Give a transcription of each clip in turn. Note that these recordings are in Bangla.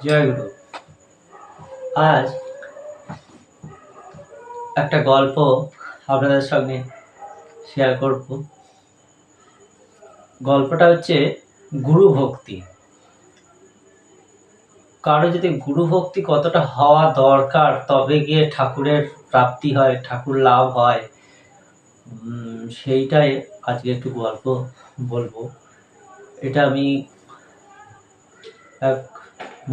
জয় গুরু। আজ একটা গল্প আপনাদের সঙ্গে শেয়ার করব। গল্পটা হচ্ছে গুরু ভক্তি। কারো যদি গুরু ভক্তি কতটা হওয়া দরকার তবে গিয়ে ঠাকুরের প্রাপ্তি হয়, ঠাকুর লাভ হয়, সেইটাই আজকে একটু গল্প বলবো। এটা আমি এক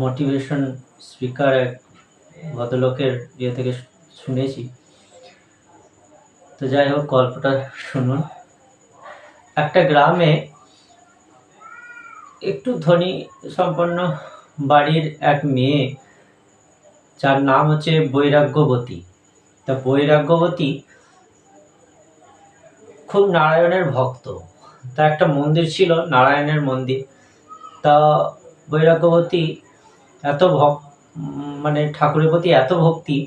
মোটিভেশন স্পিকার, এক ভদ্রলোকের ইয়ে থেকে শুনেছি। তো যাই হোক, গল্পটা শুনুন। একটা গ্রামে একটু ধনী সম্পন্ন বাড়ির এক মেয়ে, যার নাম হচ্ছে বৈরাগ্যবতী। তা বৈরাগ্যবতী খুব নারায়ণের ভক্ত। তা একটা মন্দির ছিল, নারায়ণের মন্দির। তা বৈরাগ্যবতী এত মানে ঠাকুরের প্রতি এত ভক্তি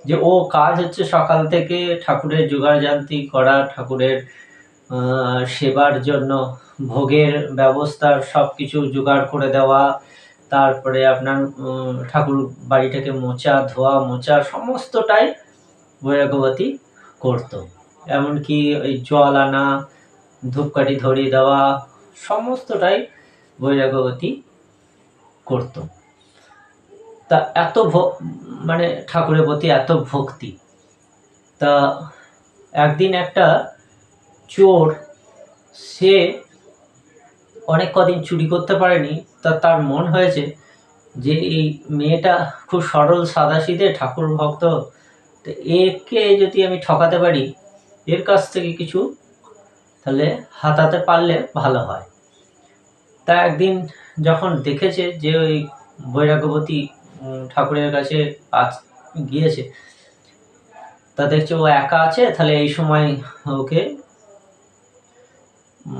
যে ও কাজ হচ্ছে সকাল থেকে ঠাকুরের জোগাড়জান্তি করা, ঠাকুরের সেবার জন্য ভোগের ব্যবস্থার সব কিছু জোগাড় করে দেওয়া, তারপরে আপনার ঠাকুর বাড়িটাকে ধোয়া মোছা সমস্তটাই বৈরাগ্যবতী করতো। এমনকি ওই জল আনা, ধূপকাঠি ধরিয়ে দেওয়া সমস্তটাই বৈরাগ্যবতী করতো। তা এত মানে ঠাকুরের প্রতি এত ভক্তি। তা একদিন একটা চোর, সে অনেক কদিন চুরি করতে পারেনি। তার মন হয়েছে যে এই মেয়েটা খুব সরল সাদাসিধে ঠাকুর ভক্ত, তো একে যদি আমি ঠকাতে পারি, এর কাছ থেকে কিছু তাহলে হাতাতে পারলে ভালো হয়। তা একদিন যখন দেখেছে যে ওই বৈরাগ্যবতী ঠাকুরের কাছে গিয়েছে, তা দেখছে ও একা আছে, তাহলে এই সময় ওকে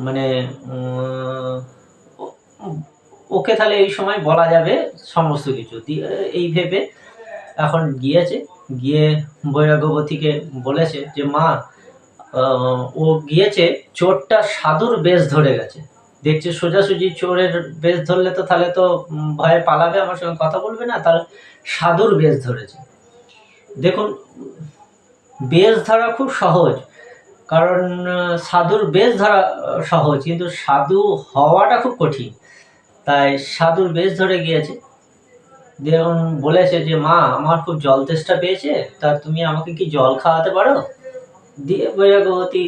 মানে ওকে তাহলে এই সময় বলা যাবে সমস্ত কিছু। এই ভেবে এখন গিয়ে বৈরাগ্যবতীকে বলেছে যে মা, ও গিয়েছে, চোরটা সাধুর বেশ ধরে গেছে। দেখছে সোজাসুজি চোরের বেশ ধরলে তো তাহলে তো ভয়ে পালাবে, আমার সঙ্গে কথা বলবে না, তার সাধুর বেশ ধরেছে। দেখুন, বেশ ধরা খুব সহজ, কারণ সাধুর বেশ ধরা সহজ, কিন্তু সাধু হওয়াটা খুব কঠিন। তাই সাধুর বেশ ধরে গিয়েছে। যেমন বলেছে যে মা, আমার খুব জল তেষ্টা পেয়েছে, তা তুমি আমাকে কি জল খাওয়াতে পারো? দিয়ে বৈরাগ্যবতী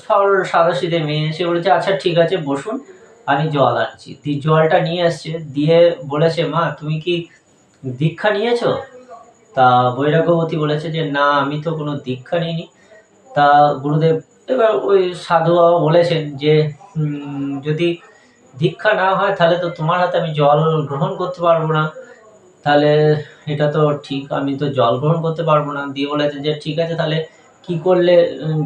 সরল সাদাসিধে মেয়ে, সে বলেছে আচ্ছা ঠিক আছে, বসুন, আমি জল আনছি। জলটা নিয়ে আসছে, দিয়ে বলেছে মা, তুমি কি দীক্ষা নিয়েছো? তা বৈরাগ্যবতী বলেছে যে না, আমি তো কোনো দীক্ষা নিইনি। তা গুরুদেব, এবার ওই সাধু বাবা বলেছেন যে যদি দীক্ষা না হয় তাহলে তো তোমার হাতে আমি জল গ্রহণ করতে পারবো না, তাহলে এটা তো ঠিক, আমি তো জল গ্রহণ করতে পারবো না। দিয়ে বলেছে যে ঠিক আছে, তাহলে কি করলে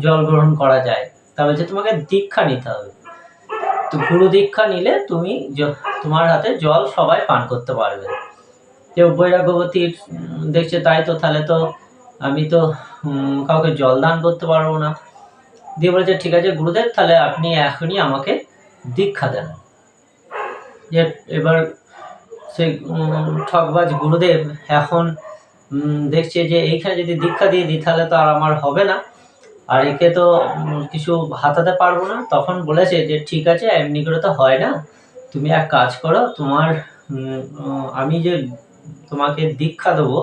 জল গ্রহণ করা যায়? তা বলছে তোমাকে দীক্ষা নিতে হবে। তো গুরু দীক্ষা নিলে তুমি তোমার হাতে জল সবাই পান করতে পারবে। যে বৈরাগ্যবতীর দেখছে তাই তো, তাহলে তো আমি তো কাউকে জল দান করতে পারবো না। দিয়ে বলেছে ঠিক আছে গুরুদেব, তাহলে আপনি এখনই আমাকে দীক্ষা দেন। যে এবার সেই ঠকবাজ গুরুদেব এখন দেখছে যে এইখানে যদি দীক্ষা দিয়ে দিই তাহলে তো আর আমার হবে না, আর একে তো কিছু হাতাতে পারবো না। তখন বলেছে যে ঠিক আছে, এমনি করে তো হয় না, তুমি এক কাজ করো, তোমার আমি যে তোমাকে দীক্ষা দেবো,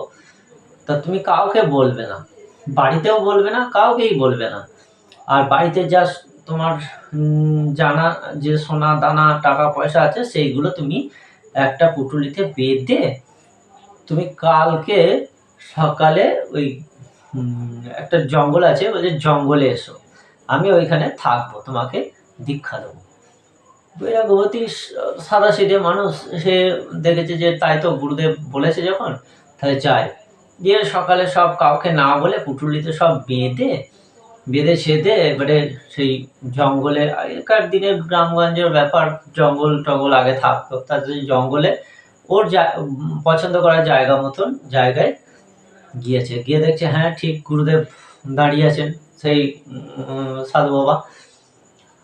তা তুমি কাউকে বলবে না, বাড়িতেও বলবে না, কাউকেই বলবে না। আর বাড়িতে যা তোমার জানা যে সোনা দানা টাকা পয়সা আছে, সেইগুলো তুমি একটা পুটুলিতে বেঁধে তুমি কালকে সকালে ওই একটা জঙ্গল আছে, বলছে জঙ্গলে এসো, আমি ওইখানে থাকবো, তোমাকে দীক্ষা দেবো। বৈরাগ্যবতী সাদাসিধে মানুষ, সে দেখেছে যে তাই তো গুরুদেব বলেছে যখন, তাহলে যায়। দিয়ে সকালে সব কাউকে না বলে পুটুলিতে সব বেঁধে সেধে এবারে সেই জঙ্গলে, আগেকার দিনের গ্রামগঞ্জের ব্যাপার, জঙ্গল টঙ্গল আগে থাকতো, তার জঙ্গলে ওর পছন্দ করার জায়গা মতন জায়গায় গিয়েছে। গিয়ে দেখছে হ্যাঁ ঠিক গুরুদেব দাঁড়িয়ে আছেন, সেই সাধু বাবা।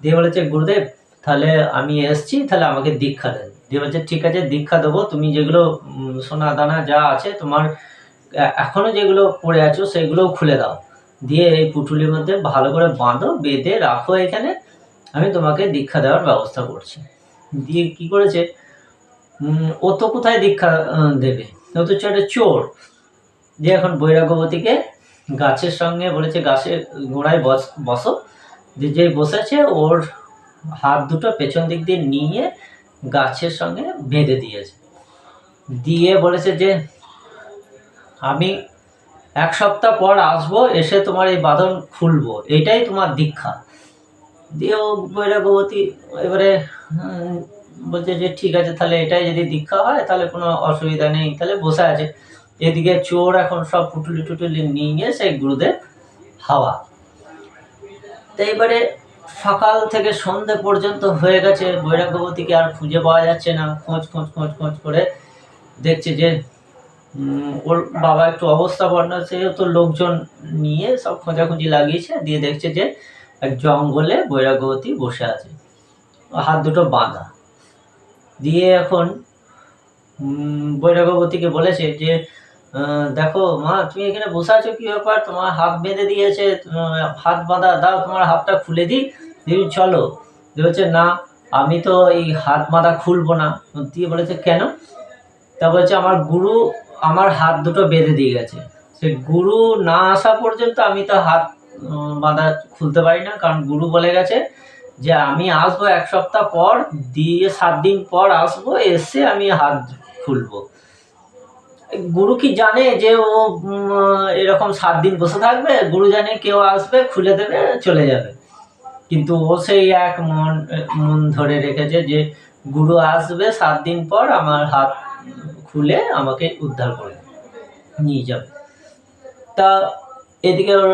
দিয়ে বলেছে গুরুদেব, তাহলে আমি এসছি, তাহলে আমাকে দীক্ষা দেন। দিয়ে বলছে ঠিক আছে দীক্ষা দেবো, তুমি যেগুলো সোনা দানা যা আছে তোমার এখনো যেগুলো পড়ে আছো সেগুলোও খুলে দাও, দিয়ে এই পুঁটুলির মধ্যে ভালো করে বাঁধো, বেঁধে রাখো এখানে, আমি তোমাকে দীক্ষা দেওয়ার ব্যবস্থা করছি। দিয়ে কি করেছে, ও তো কোথায় দীক্ষা দেবে, ও তো একটা চোর। যে এখন বৈরাগ্যবতীকে গাছের সঙ্গে বলেছে গাছের গোড়ায় বসো, যে বসেছে ওর হাত দুটো পেছন দিক দিয়ে নিয়ে গাছের সঙ্গে বেঁধে দিয়েছে, দিয়ে বলেছে যে আমি 1 সপ্তাহ পর আসবো, এসে তোমার এই বাঁধন খুলবো, এটাই তোমার দীক্ষা। দিয়ে ও বৈরাগ্যবতী এবারে বলছে যে ঠিক আছে তাহলে এটাই যদি দীক্ষা হয় তাহলে কোনো অসুবিধা নেই, তাহলে বসে আছে। এদিকে চোর এখন সব পুটুলি টুটুলি নিয়ে সেই গুরুদেব হাওয়া। তো এবারে সকাল থেকে সন্ধে পর্যন্ত হয়ে গেছে, বৈরাগ্যবতীকে আর খুঁজে পাওয়া যাচ্ছে না। খোঁজ করে দেখছে যে ওর বাবা একটু অবস্থা বর্ণনা, সে তো লোকজন নিয়ে সব খোঁজাখুঁজি লাগিয়েছে, দিয়ে দেখছে যে এক জঙ্গলে বৈরাগ্যবতী বসে আছে, হাত দুটো বাঁধা। দিয়ে এখন বৈরাগ্যবতীকে বলেছে যে দেখো মা, তুমি এখানে বসে আছো, কি ব্যাপার, তোমার হাত বেঁধে দিয়েছে, হাত বাঁধা, দাও তোমার হাতটা খুলে দিই, তুমি চলো। বলছে না, আমি তো এই হাত বাঁধা খুলবো না। দিয়ে বলেছে কেন? তা বলছে আমার গুরু আমার হাত দুটো বেঁধে দিয়ে গেছে, সে গুরু না আসা পর্যন্ত আমি তো হাত বাঁধা খুলতে পারি না, কারণ গুরু বলে গেছে যে আমি আসবো 1 সপ্তাহ পর, দিয়ে 7 দিন পর আসবো, এসে আমি হাত খুলবো। গুরু কি জানে যে ও এরকম 7 দিন বসে থাকবে? গুরু জানে কেউ আসবে, খুলে দেবে, চলে যাবে। কিন্তু ও সেই এক মন ধরে রেখেছে যে গুরু আসবে 7 দিন পর, আমার হাত খুলে আমাকে উদ্ধার করে নিয়ে যাবে। তা এদিকে ওর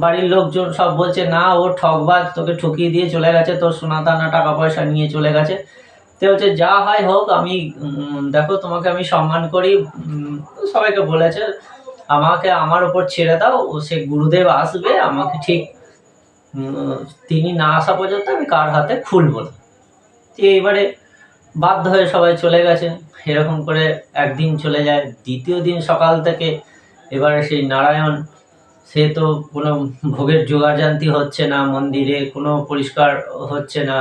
বাড়ির লোকজন সব বলছে না, ও ঠকবাজ, তোকে ঠকিয়ে দিয়ে চলে গেছে, তোর সোনা দানা টাকা পয়সা নিয়ে চলে গেছে। তো হচ্ছে যা হয় হোক, আমি দেখো তোমাকে আমি সম্মান করি, সবাইকে বলেছে আমাকে আমার ওপর ছেড়ে দাও, ও সে গুরুদেব আসবে, আমাকে ঠিক তিনি না আসা পর্যন্ত আমি কার হাতে খুলবো না। এইবারে বাধ্য হয়ে সবাই চলে গেছে। এরকম করে একদিন চলে যায়, দ্বিতীয় দিন সকাল থেকে এবারে সেই নারায়ণ, সে তো কোনো ভোগের জোগাড়জান্তি হচ্ছে না, মন্দিরে কোনো পরিষ্কার হচ্ছে না।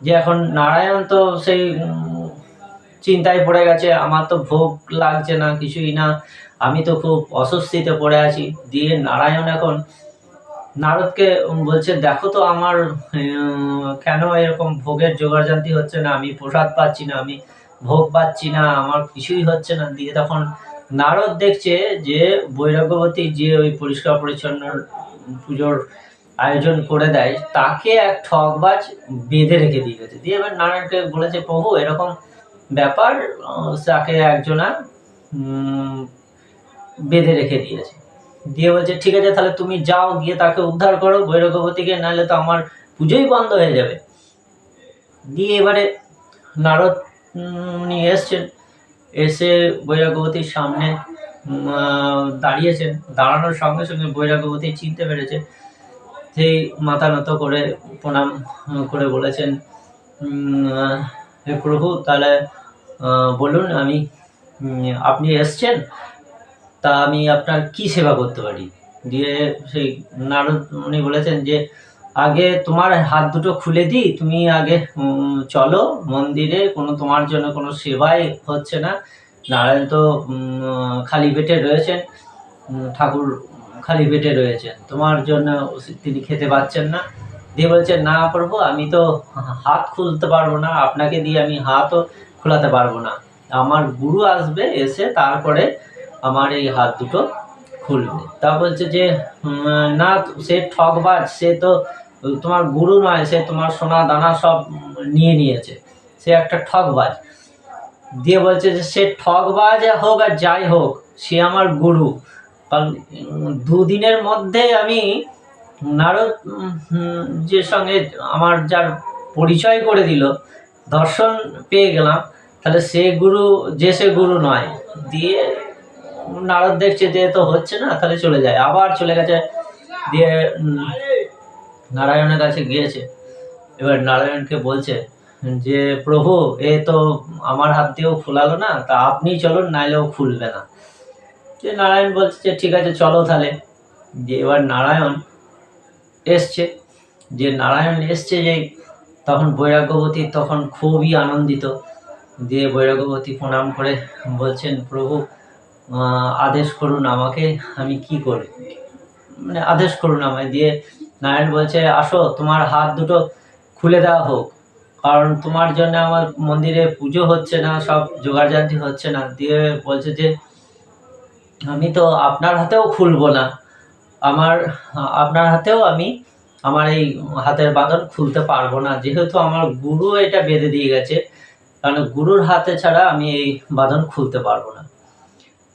যে এখন নারায়ণ তো সেই চিন্তায় পড়ে গেছে, আমার তো ভোগ লাগছে না, কিছুই না, আমি তো খুব অস্বস্তিতে পড়ে আছি। দিয়ে নারায়ণ এখন নারদকে বলছে দেখো তো আমার কেন এরকম ভোগের জোগাড়জান্তি হচ্ছে না, আমি প্রসাদ পাচ্ছি না, আমি ভোগ পাচ্ছি না, আমার কিছুই হচ্ছে না। দিয়ে তখন নারদ দেখছে যে বৈরাগ্যবতী যে ওই পরিষ্কার পরিচ্ছন্ন পুজোর আয়োজন করে দেয়, তাকে এক ঠকবাজ বেঁধে রেখে দিয়ে গেছে। দিয়ে এবার নারায়ণকে বলেছে প্রভু এরকম ব্যাপার, তাকে একজনা বেঁধে রেখে দিয়েছে। দিয়ে বলছে ঠিক আছে তাহলে তুমি যাও, গিয়ে তাকে উদ্ধার করো বৈরাগ্যবতীকে, নাহলে তো আমার পুজোই বন্ধ হয়ে যাবে। দিয়ে এবারে নারদ উনি এসছেন, এসে বৈরাগ্যবতীর সামনে দাঁড়িয়েছেন। দাঁড়ানোর সঙ্গে সঙ্গে বৈরাগ্যবতী চিনতে পেরেছে, সেই মাথা নত করে প্রণাম করে বলেছেন হে প্রভু, তাহলে বলুন আমি আপনি এসছেন, তা আমি আপনার কি সেবা করতে পারি? দিয়ে সেই নারদ উনি বলেছেন যে আগে তোমার হাত দুটো খুলে দিই, তুমি আগে চলো মন্দিরে, কোনো তোমার জন্য কোনো সেবাই হচ্ছে না, নারায়ণ তো খালি পেটে রয়েছেন, ঠাকুর খালি পেটে রয়েছেন, তোমার জন্য তিনি খেতে পাচ্ছেন না। দিয়ে বলছেন না প্রভু, আমি তো হাত খুলতে পারবো না, আপনাকে দিয়ে আমি হাতও খোলাতে পারবো না, আমার গুরু আসবে, এসে তারপরে আমার এই হাত দুটো খুলবে। তা বলছে যে না, সে ঠকবাজ, সে তো তোমার গুরু নয়, সে তোমার সোনা দানা সব নিয়ে নিয়েছে, সে একটা ঠকবাজ। দিয়ে বলছে যে সে ঠকবাজ হোক আর যাই হোক, সে আমার গুরু, কারণ 2 দিনের মধ্যে আমি নারদ যে সঙ্গে আমার যার পরিচয় করে দিল, দর্শন পেয়ে গেলাম, তাহলে সে গুরু যে সে গুরু নয়। দিয়ে নারদ দেখছে যে তো হচ্ছে না, তাহলে চলে যায়, আবার চলে গেছে। দিয়ে নারায়ণের কাছে গিয়েছে, এবার নারায়ণকে বলছে যে প্রভু এ তো আমার হাত দিয়েও খোলালো না, তা আপনি চলুন, নাইলেও খুলবে না। যে নারায়ণ বলছে যে ঠিক আছে চলো তাহলে। যে এবার নারায়ণ এসছে, যে তখন বৈরাগ্যবতী তখন খুবই আনন্দিত। দিয়ে বৈরাগ্যবতী প্রণাম করে বলছেন প্রভু আদেশ করুন আমাকে, আমি কি করি, মানে আদেশ করুন আমায়। দিয়ে নারায়ণ বলছে আসো, তোমার হাত দুটো খুলে দেওয়া হোক, কারণ তোমার জন্য আমার মন্দিরে পুজো হচ্ছে না, সব জোগাড়জান্তি হচ্ছে না। দিয়ে বলছে যে আমি তো আপনার হাতেও খুলবো না, আপনার হাতেও আমি আমার এই হাতের বাঁধন খুলতে পারবো না, যেহেতু আমার গুরু এটা বেঁধে দিয়ে গেছে, কারণ গুরুর হাতে ছাড়া আমি এই বাঁধন খুলতে পারবো না,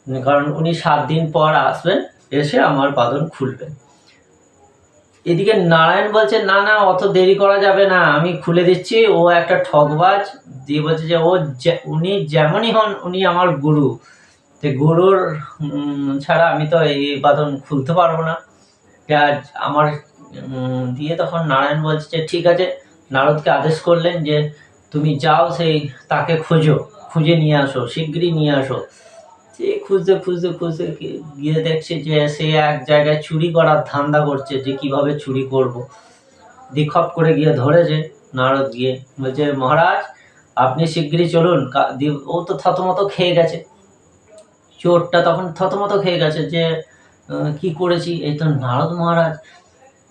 কারণ উনি 7 দিন পর আসবেন, এসে আমার বাঁধন খুলবেন। এদিকে নারায়ণ বলছে না না, অত দেরি করা যাবে না, আমি খুলে দিচ্ছি, ও একটা ঠকবাজ। দিয়ে বলছে যে উনি যেমনই হন, উনি আমার গুরু, তো গুরুর ছাড়া আমি তো এই বাঁধন খুলতে পারবো না। আমার দিয়ে তখন নারায়ণ বলছে যে ঠিক আছে, নারদকে আদেশ করলেন যে তুমি যাও, তাকে খুঁজে নিয়ে আসো, শিগগিরই নিয়ে আসো। সে খুঁজতে খুঁজতে খুঁজতে গিয়ে দেখছে যে সে এক জায়গায় চুরি করার ধান্দা করছে, যে কিভাবে চুরি করব। দিখপ করে গিয়ে ধরেছে নারদ, গিয়ে বলছে মহারাজ আপনি শিগগিরই চলুন। ও তো থতমত খেয়ে গেছে, চোরটা তখন থতমত খেয়ে গেছে যে কি করেছি, এই তো নারদ মহারাজ।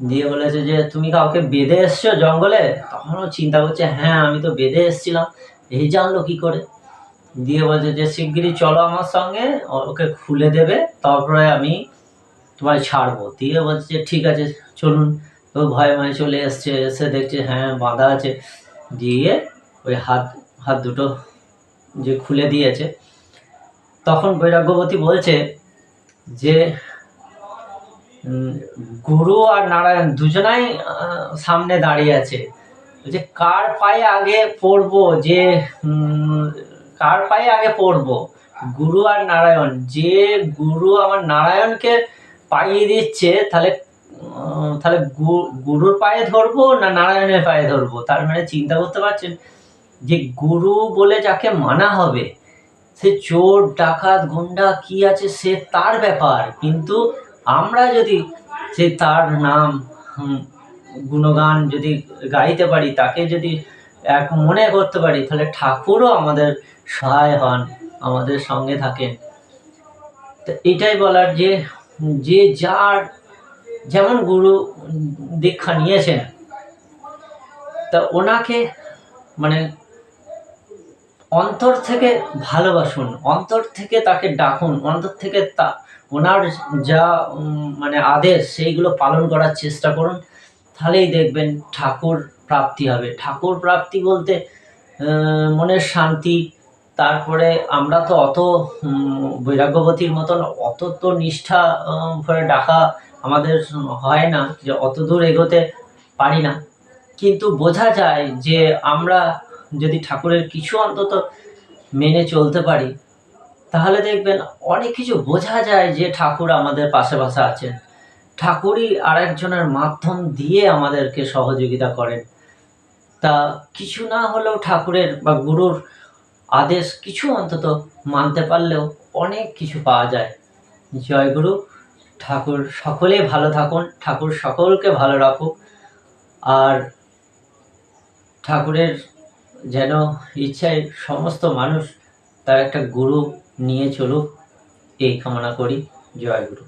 দিয়ে বলেছে যে তুমি কাউকে বেঁধে এসছো জঙ্গলে? তখনও চিন্তা করছে হ্যাঁ আমি তো বেঁধে এসছিলাম, এই জানলো কি করে। দিয়ে বলছে যে শিগগিরই চলো আমার সঙ্গে, ওকে খুলে দেবে, তারপরে আমি তোমায় ছাড়বো। দিয়ে বলছে যে ঠিক আছে চলুন। তো ভয়ে ভয়ে চলে এসছে, এসে দেখছে হ্যাঁ বাঁধা আছে। দিয়ে ওই হাত দুটো যে খুলে দিয়েছে। তখন বৈরাগ্যবতী বলছে যে গুরু আর নারায়ণ দুজনাই সামনে দাঁড়িয়ে আছে, যে কার পায়ে আগে পড়বো, কার পায়ে আগে পড়বো, গুরু আর নারায়ণ। যে গুরু আমার নারায়ণকে পাইয়ে দিচ্ছে, তাহলে গুরুর পায়ে ধরবো না নারায়ণের পায়ে ধরবো। তার মানে চিন্তা করতে পারছেন যে গুরু বলে যাকে মানা হবে, সে চোর ডাকাত গুন্ডা কি আছে সে তার ব্যাপার, কিন্তু আমরা যদি তার নাম গুণগান যদি গাইতে পারি, তাকে যদি এক মনে করতে পারি, তাহলে ঠাকুরও আমাদের সহায় হন, আমাদের সঙ্গে থাকেন। তো এটাই বলার যে যার যেমন গুরু দীক্ষা নিয়েছেন, তা ওনাকে মানে অন্তর থেকে ভালোবাসুন, অন্তর থেকে তাকে ডাকুন, অন্তর থেকে ওনার যা মানে আদেশ সেইগুলো পালন করার চেষ্টা করুন, তাহলেই দেখবেন ঠাকুর প্রাপ্তি হবে। ঠাকুর প্রাপ্তি বলতে মনের শান্তি। তারপরে আমরা তো অত বৈরাগ্যবতীর মতন অত তো নিষ্ঠা করে ডাকা আমাদের হয় না, যে অত দূর এগোতে পারি না, কিন্তু বোঝা যায় যে আমরা যদি ঠাকুরের কিছু অন্তত মেনে চলতে পারি, তাহলে দেখবেন অনেক কিছু বোঝা যায় যে ঠাকুর আমাদের পাশে আছেন। ঠাকুরই আরেকজনের মাধ্যম দিয়ে আমাদেরকে সহযোগিতা করেন। তা কিছু না হলেও ঠাকুরের বা গুরুর আদেশ কিছু অন্তত মানতে পারলেও অনেক কিছু পাওয়া যায়। জয় গুরু। ঠাকুর সকলেই ভালো থাকুন, ঠাকুর সকলকে ভালো রাখুক, আর ঠাকুরের যেন ইচ্ছায় সমস্ত মানুষ তার একটা গুরু নিয়ে চলুক, এই কামনা করি। জয় গুরু।